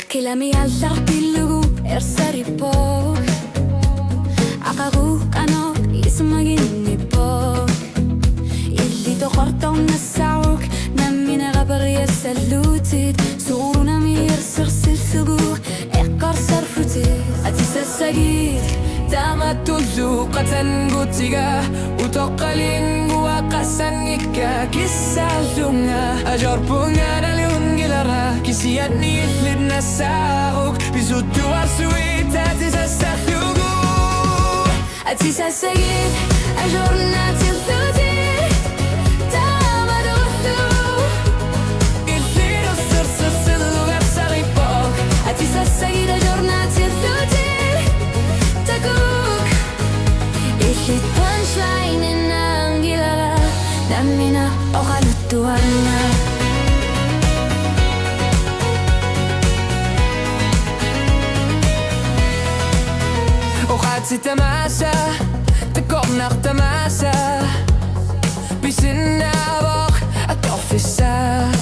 Kilami allar pillugu ersaripok Aqaruq anok ismaginipok Illi toqortong nassauk Nammina gabariya sallutit Suruna mir sirsilsugu Eqqar sarfutit Atisasagir Tamatullu qatan gutiga Utoqalingu aqasangika Kisallunga Ajorpunga nalungilara Kisiani lidna sauk Bisutu arsuit Atisasaglugu Atisasagir Ajorna tillutit Tamadullu Illiru sirsillu garsaripok Atisasagir Ajorna tillutit Taguk Illit punchline inangilara Dammina oqaluttuarna Oqatsi tamasa Takornaq tamasa Bisinna vaq Atorfissak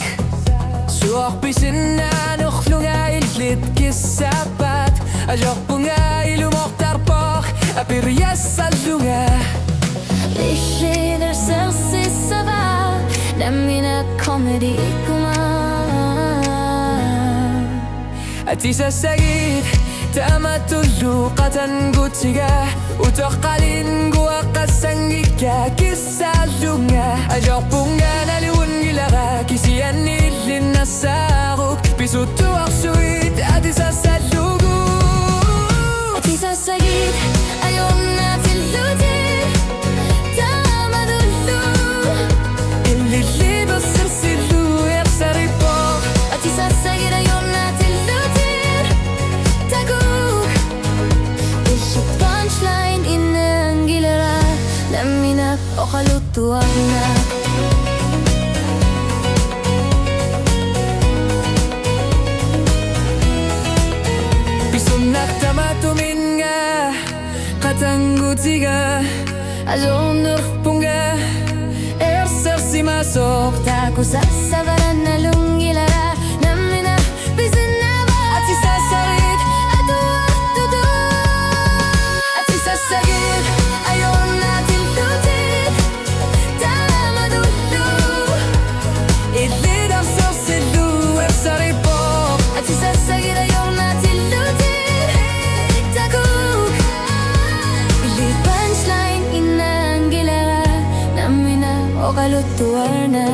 Suoq bisinna nuqlunga illit kissapat Ajorpunga ilumortarpoq Apiriassallunga Illider sirsissava Dammina comedy ikuma Atisasagir Tamatullu qatan gutiga Utoqalingu aqasangika Kissallunga Ajorpunga nalungilara Kisiani linna saruq Bisutu arsuit Atisassallugu Atisasagir Ajorna tillutit Tamadullu Illillidu sirsillu ersaripok Atisasagir Ajorna tillutit Taguk Illit punchline inangilara Dammina oqaluttuarna Bisunnaq tamatuminga Qatangutiga Ajornurpunga Ersarsimasoq Takusassavarana lungilara Dammina bisinava Atisasarit Atuartudu Atisasagir Ajorna tillutit Tamadullu Illidar sirsillu ersaripok Atisasagir Ajorna tillutit Taguk Illit punchline inangilara Dammina oqaluttuarna